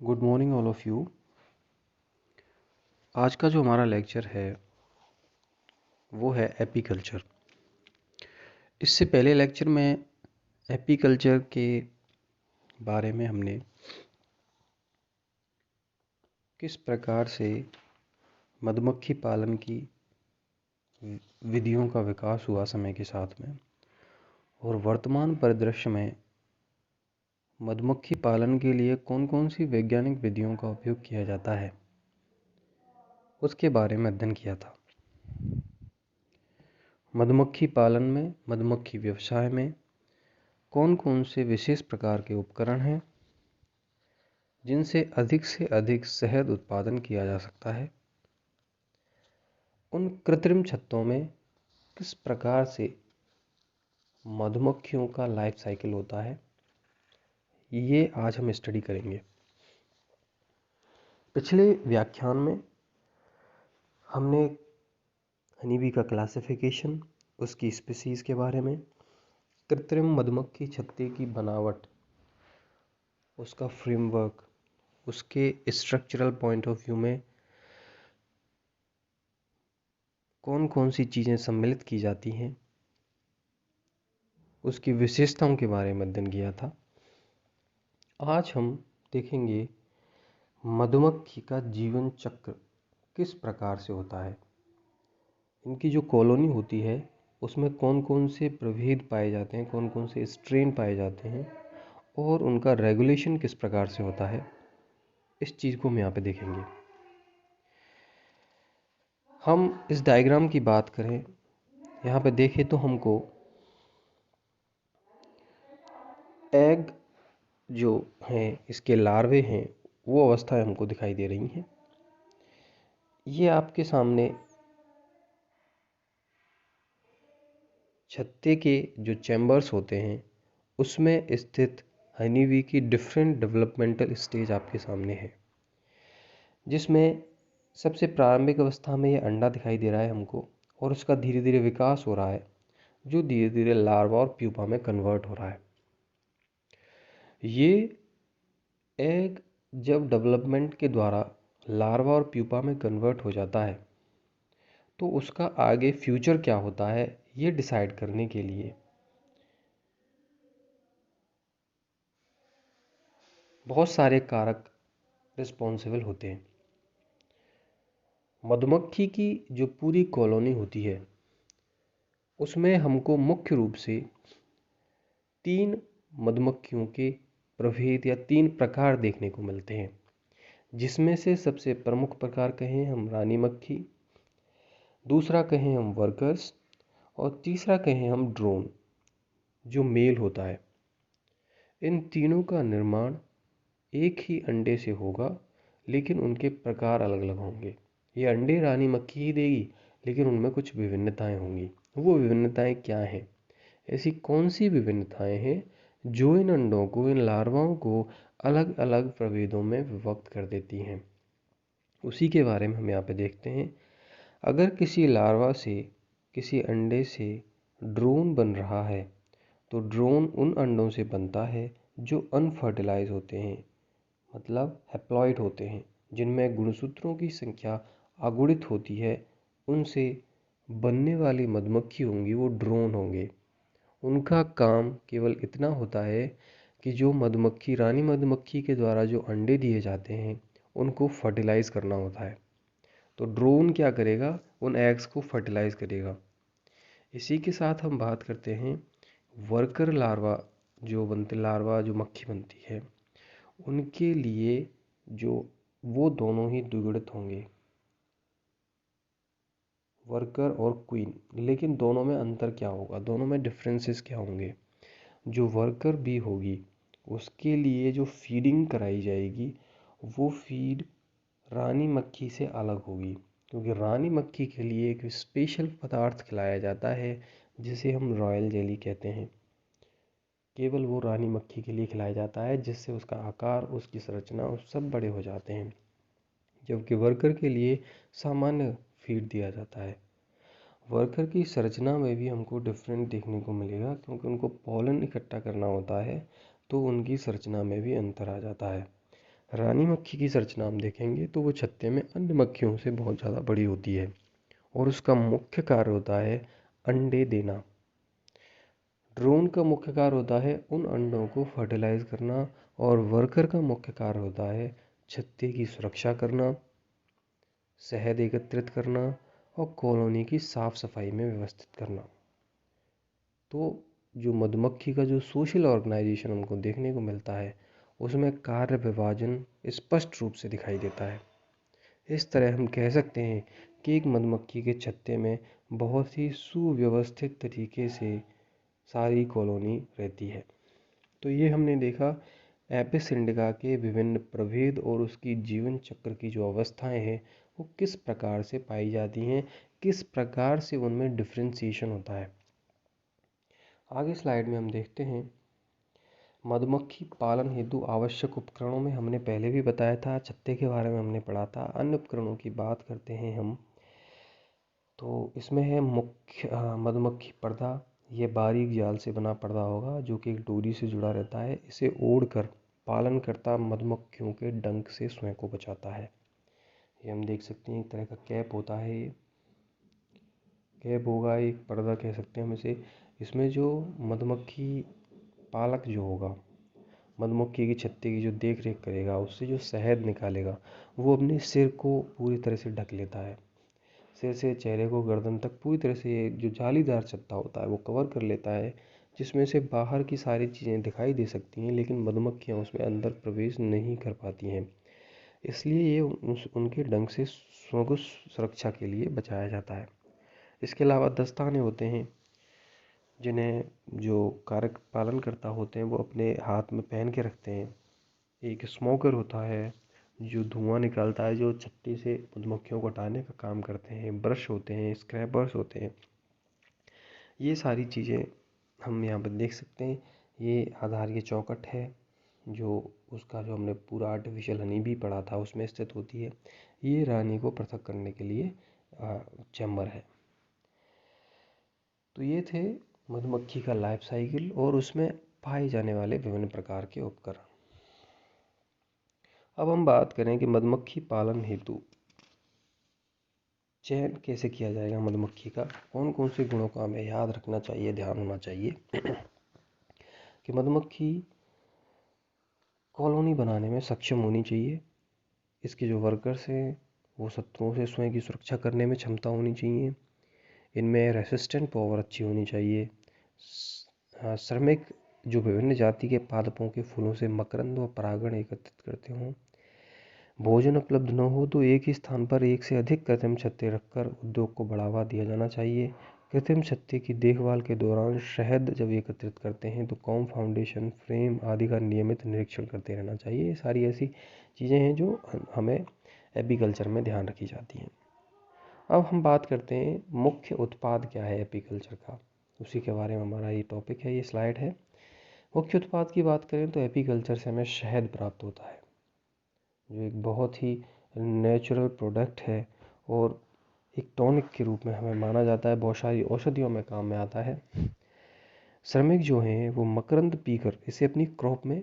Good morning all of you. आज का जो हमारा लेक्चर है वो है एपीकल्चर। इससे पहले लेक्चर में एपीकल्चर के बारे में हमने किस प्रकार से मधुमक्खी पालन की विधियों का विकास हुआ समय के साथ में, और वर्तमान परिदृश्य में मधुमक्खी पालन के लिए कौन कौन सी वैज्ञानिक विधियों का उपयोग किया जाता है, उसके बारे में अध्ययन किया था। मधुमक्खी पालन में, मधुमक्खी व्यवसाय में कौन कौन से विशेष प्रकार के उपकरण हैं जिनसे से अधिक शहद उत्पादन किया जा सकता है। उन कृत्रिम छत्तों में किस प्रकार से मधुमक्खियों का लाइफ साइकिल होता है, ये आज हम स्टडी करेंगे। पिछले व्याख्यान में हमने हनीबी का क्लासिफिकेशन, उसकी स्पीसीज के बारे में, कृत्रिम मधुमक्खी छत्ते की बनावट, उसका फ्रेमवर्क, उसके स्ट्रक्चरल पॉइंट ऑफ व्यू में कौन कौन सी चीज़ें सम्मिलित की जाती हैं, उसकी विशेषताओं के बारे में अध्ययन किया था। आज हम देखेंगे मधुमक्खी का जीवन चक्र किस प्रकार से होता है, इनकी जो कॉलोनी होती है उसमें कौन कौन से प्रभेद पाए जाते हैं, कौन कौन से स्ट्रेन पाए जाते हैं, और उनका रेगुलेशन किस प्रकार से होता है। इस चीज़ को हम यहाँ पे देखेंगे। हम इस डायग्राम की बात करें, यहाँ पे देखें तो हमको एग जो हैं, इसके लार्वे हैं, वो अवस्थाएं हमको दिखाई दे रही हैं। ये आपके सामने छत्ते के जो चैम्बर्स होते हैं उसमें स्थित हनीबी की डिफरेंट डेवलपमेंटल स्टेज आपके सामने है, जिसमें सबसे प्रारंभिक अवस्था में ये अंडा दिखाई दे रहा है हमको, और उसका धीरे धीरे विकास हो रहा है, जो धीरे धीरे लार्वा और प्यूपा में कन्वर्ट हो रहा है। ये एग जब डेवलपमेंट के द्वारा लार्वा और प्यूपा में कन्वर्ट हो जाता है तो उसका आगे फ्यूचर क्या होता है, ये डिसाइड करने के लिए बहुत सारे कारक रिस्पॉन्सिबल होते हैं। मधुमक्खी की जो पूरी कॉलोनी होती है उसमें हमको मुख्य रूप से 3 मधुमक्खियों के प्रभेद या 3 प्रकार देखने को मिलते हैं, जिसमें से सबसे प्रमुख प्रकार कहें हम रानी मक्खी, दूसरा कहें हम वर्कर्स, और तीसरा कहें हम ड्रोन जो मेल होता है। इन तीनों का निर्माण एक ही अंडे से होगा, लेकिन उनके प्रकार अलग अलग होंगे। ये अंडे रानी मक्खी ही देगी, लेकिन उनमें कुछ विभिन्नताएं होंगी। वो विभिन्नताएं क्या हैं? ऐसी कौन सी विभिन्नताएं हैं जो इन अंडों को, इन लार्वाओं को अलग अलग प्रभेदों में विभक्त कर देती हैं? उसी के बारे में हम यहाँ पे देखते हैं। अगर किसी लार्वा से, किसी अंडे से ड्रोन बन रहा है तो ड्रोन उन अंडों से बनता है जो अनफर्टिलाइज होते हैं, मतलब हैप्लॉइड होते हैं, जिनमें गुणसूत्रों की संख्या अगुणित होती है। उनसे बनने वाली मधुमक्खी होंगी वो ड्रोन होंगे। उनका काम केवल इतना होता है कि जो मधुमक्खी, रानी मधुमक्खी के द्वारा जो अंडे दिए जाते हैं उनको फर्टिलाइज करना होता है। तो ड्रोन क्या करेगा? उन एग्स को फर्टिलाइज करेगा। इसी के साथ हम बात करते हैं वर्कर लार्वा लार्वा जो मक्खी बनती है, उनके लिए जो वो दोनों ही द्विगुणित होंगे, वर्कर और क्वीन। लेकिन दोनों में अंतर क्या होगा, दोनों में डिफरेंसेस क्या होंगे? जो वर्कर बी होगी उसके लिए जो फीडिंग कराई जाएगी वो फीड रानी मक्खी से अलग होगी, क्योंकि रानी मक्खी के लिए एक स्पेशल पदार्थ खिलाया जाता है जिसे हम रॉयल जेली कहते हैं। केवल वो रानी मक्खी के लिए खिलाया जाता है, जिससे उसका आकार, उसकी संरचना उस सब बड़े हो जाते हैं, जबकि वर्कर के लिए सामान्य फीड दिया जाता है। वर्कर की संरचना में भी हमको डिफरेंट देखने को मिलेगा, क्योंकि उनको पॉलन इकट्ठा करना होता है, तो उनकी संरचना में भी अंतर आ जाता है। रानी मक्खी की संरचना हम देखेंगे तो वो छत्ते में अन्य मक्खियों से बहुत ज़्यादा बड़ी होती है और उसका मुख्य कार्य होता है अंडे देना। ड्रोन का मुख्य कार्य होता है उन अंडों को फर्टिलाइज करना और वर्कर का मुख्य कार्य होता है छत्ते की सुरक्षा करना, शहद एकत्रित करना और कॉलोनी की साफ सफाई में व्यवस्थित करना। तो जो मधुमक्खी का जो सोशल ऑर्गेनाइजेशन हमको देखने को मिलता है उसमें कार्य विभाजन स्पष्ट रूप से दिखाई देता है। इस तरह हम कह सकते हैं कि एक मधुमक्खी के छत्ते में बहुत ही सुव्यवस्थित तरीके से सारी कॉलोनी रहती है। तो ये हमने देखा एपिस इंडिका के विभिन्न प्रभेद और उसकी जीवन चक्र की जो अवस्थाएं हैं वो किस प्रकार से पाई जाती हैं, किस प्रकार से उनमें डिफ्रेंसिएशन होता है। आगे स्लाइड में हम देखते हैं मधुमक्खी पालन हेतु आवश्यक उपकरणों में हमने पहले भी बताया था, छत्ते के बारे में हमने पढ़ा था। अन्य उपकरणों की बात करते हैं हम, तो इसमें है मुख्य मधुमक्खी पर्दा। ये बारीक जाल से बना पर्दा होगा जो कि एक डोरी से जुड़ा रहता है। इसे ओढ़कर पालनकर्ता मधुमक्खियों के डंक से स्वयं को बचाता है। ये हम देख सकते हैं एक तरह का कैप होता है, ये कैप होगा, एक पर्दा कह सकते हैं हम इसे। इसमें जो मधुमक्खी पालक जो होगा, मधुमक्खी की छत्ते की जो देख रेख करेगा, उससे जो शहद निकालेगा वो अपने सिर को पूरी तरह से ढक लेता है। सिर से चेहरे को गर्दन तक पूरी तरह से जो जालीदार छत्ता होता है वो कवर कर लेता है, जिसमें से बाहर की सारी चीज़ें दिखाई दे सकती हैं लेकिन मधुमक्खियाँ उसमें अंदर प्रवेश नहीं कर पाती हैं। इसलिए ये उनके डंक से स्वयं को सुरक्षा के लिए बचाया जाता है। इसके अलावा दस्ताने होते हैं जिन्हें जो कार्य पालन करता होते हैं वो अपने हाथ में पहन के रखते हैं। एक स्मोकर होता है जो धुआं निकालता है, जो छत्ते से मधुमक्खियों को हटाने का काम करते हैं। ब्रश होते हैं, स्क्रैपर्स होते हैं। ये सारी चीज़ें हम यहाँ पर देख सकते हैं। ये आधार ये चौखट है जो उसका जो हमने पूरा आर्टिफिशियल हनी भी पढ़ा था उसमें स्थित होती है। ये रानी को पृथक करने के लिए चैम्बर है। तो ये थे मधुमक्खी का लाइफ साइकिल और उसमें पाए जाने वाले विभिन्न प्रकार के उपकरण। अब हम बात करें कि मधुमक्खी पालन हेतु चयन कैसे किया जाएगा मधुमक्खी का, कौन कौन से गुणों का हमें याद रखना चाहिए, ध्यान होना चाहिए कि मधुमक्खी कॉलोनी बनाने में सक्षम होनी चाहिए। इसके जो वर्कर्स हैं वो शत्रुओं से स्वयं की सुरक्षा करने में क्षमता होनी चाहिए। इनमें रेसिस्टेंट पावर अच्छी होनी चाहिए। श्रमिक जो विभिन्न जाति के पादपों के फूलों से मकरंद व परागण एकत्रित करते हों। भोजन उपलब्ध न हो तो एक ही स्थान पर एक से अधिक कृत्रिम छत्ते रखकर उद्योग को बढ़ावा दिया जाना चाहिए। कृत्रिम छत्ते की देखभाल के दौरान शहद जब एकत्रित करते हैं तो कॉम फाउंडेशन फ्रेम आदि का नियमित निरीक्षण करते रहना चाहिए। ये सारी ऐसी चीज़ें हैं जो हमें एपीकल्चर में ध्यान रखी जाती हैं। अब हम बात करते हैं मुख्य उत्पाद क्या है एपीकल्चर का, उसी के बारे में हमारा ये टॉपिक है, ये स्लाइड है। मुख्य उत्पाद की बात करें तो एपीकल्चर से हमें शहद प्राप्त होता है जो एक बहुत ही नेचुरल प्रोडक्ट है और एक टॉनिक के रूप में हमें माना जाता है, बहुत सारी औषधियों में काम में आता है। श्रमिक जो हैं वो मकरंद पीकर इसे अपनी क्रॉप में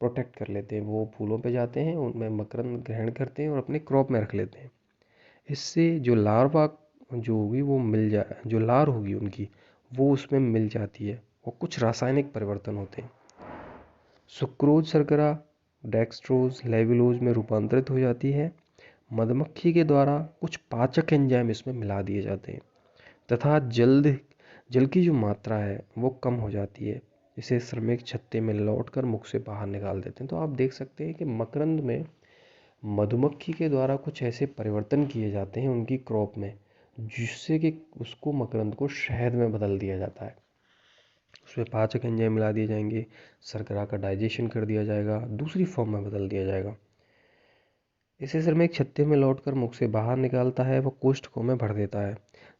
प्रोटेक्ट कर लेते हैं। वो फूलों पे जाते हैं, उनमें मकरंद ग्रहण करते हैं और अपने क्रॉप में रख लेते हैं। इससे जो लार्वा जो होगी वो जो लार होगी उनकी वो उसमें मिल जाती है और कुछ रासायनिक परिवर्तन होते हैं। सुक्रोज शर्करा डेक्सट्रोज लेवुलोज में रूपांतरित हो जाती है। मधुमक्खी के द्वारा कुछ पाचक एंजाइम इसमें मिला दिए जाते हैं तथा जल की जो मात्रा है वो कम हो जाती है। इसे श्रमिक छत्ते में लौटकर मुख से बाहर निकाल देते हैं। तो आप देख सकते हैं कि मकरंद में मधुमक्खी के द्वारा कुछ ऐसे परिवर्तन किए जाते हैं उनकी क्रॉप में जिससे कि उसको मकरंद को शहद में बदल दिया जाता है। उसमें पाचक एंजाइम मिला दिए जाएंगे, शर्करा का डाइजेशन कर दिया जाएगा, दूसरी फॉर्म में बदल दिया जाएगा। इसे श्रमिक छत्ते में लौटकर मुख से बाहर निकालता है व कोष्ठकों में भर देता है।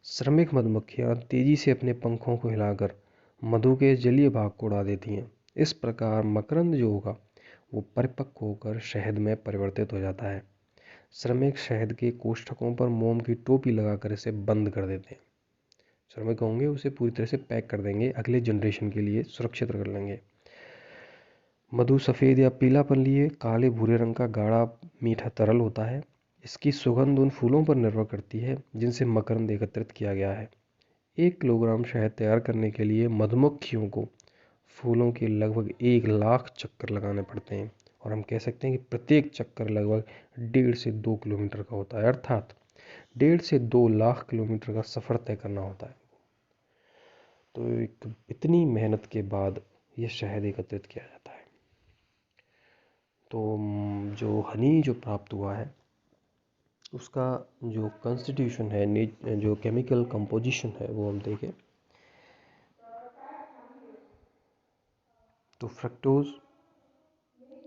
श्रमिक मधुमक्खियां तेजी से अपने पंखों को हिलाकर मधु के जलीय भाग को उड़ा देती हैं। इस प्रकार मकरंद जो होगा वो परिपक्व होकर शहद में परिवर्तित हो जाता है। श्रमिक शहद के कोष्ठकों पर मोम की टोपी लगाकर इसे बंद कर देते हैं। श्रमिक होंगे उसे पूरी तरह से पैक कर देंगे, अगले जनरेशन के लिए सुरक्षित कर लेंगे। मधु सफ़ेद या पीलापन लिए काले भूरे रंग का गाढ़ा मीठा तरल होता है। इसकी सुगंध उन फूलों पर निर्भर करती है जिनसे मकरंद एकत्रित किया गया है। 1 किलोग्राम शहद तैयार करने के लिए मधुमक्खियों को फूलों के लगभग 1 लाख चक्कर लगाने पड़ते हैं, और हम कह सकते हैं कि प्रत्येक चक्कर लगभग 1.5 से 2 किलोमीटर का होता है, अर्थात 1.5 से 2 लाख किलोमीटर का सफ़र तय करना होता है। तो इतनी मेहनत के बाद यह शहद एकत्रित किया जाता है। तो जो हनी जो प्राप्त हुआ है उसका जो कॉन्स्टिट्यूशन है, जो केमिकल कंपोजिशन है, वो हम देखें तो फ्रक्टोज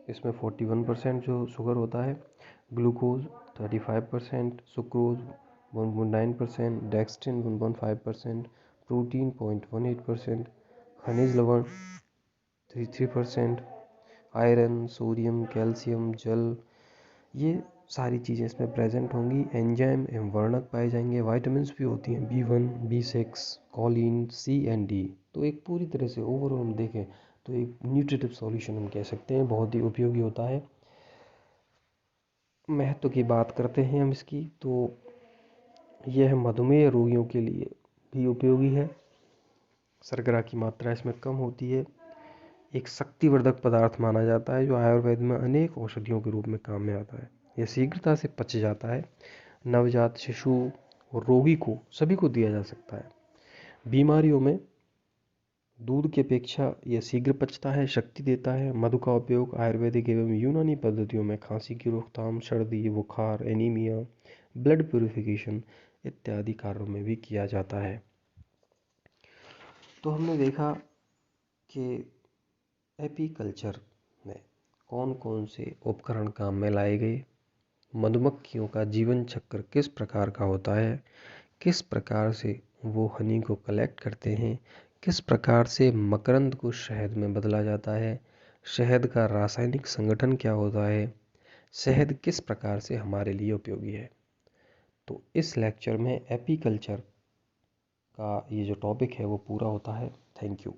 इसमें 41% जो शुगर होता है, ग्लूकोज 35%, सुक्रोज 1.9%, डेक्सट्रिन 1.5%, प्रोटीन 0.18%, खनिज लवण 33%, आयरन, सोडियम, कैल्शियम, जल, ये सारी चीज़ें इसमें प्रेजेंट होंगी। एंजाइम एवं वर्णक पाए जाएंगे। वाइटामिन्स भी होती हैं, B1, B6, Colin, C and D। तो एक पूरी तरह से ओवरऑल हम देखें तो एक न्यूट्रिटिव सॉल्यूशन हम कह सकते हैं, बहुत ही उपयोगी होता है। महत्व की बात करते हैं हम इसकी, तो यह मधुमेह रोगियों के लिए भी उपयोगी है। शर्करा की मात्रा इसमें कम होती है। एक शक्तिवर्धक पदार्थ माना जाता है जो आयुर्वेद में अनेक औषधियों के रूप में काम में आता है। यह शीघ्रता से पच जाता है। नवजात शिशु और रोगी को सभी को दिया जा सकता है। बीमारियों में दूध की अपेक्षा यह शीघ्र पचता है, शक्ति देता है। मधु का उपयोग आयुर्वेदिक एवं यूनानी पद्धतियों में खांसी की रोकथाम, सर्दी, बुखार, एनीमिया, ब्लड प्यूरिफिकेशन इत्यादि कार्यों में भी किया जाता है। तो हमने देखा कि एपीकल्चर में कौन कौन से उपकरण काम में लाए गए, मधुमक्खियों का जीवन चक्र किस प्रकार का होता है, किस प्रकार से वो हनी को कलेक्ट करते हैं, किस प्रकार से मकरंद को शहद में बदला जाता है, शहद का रासायनिक संगठन क्या होता है, शहद किस प्रकार से हमारे लिए उपयोगी है। तो इस लेक्चर में एपीकल्चर का ये जो टॉपिक है वो पूरा होता है। Thank you.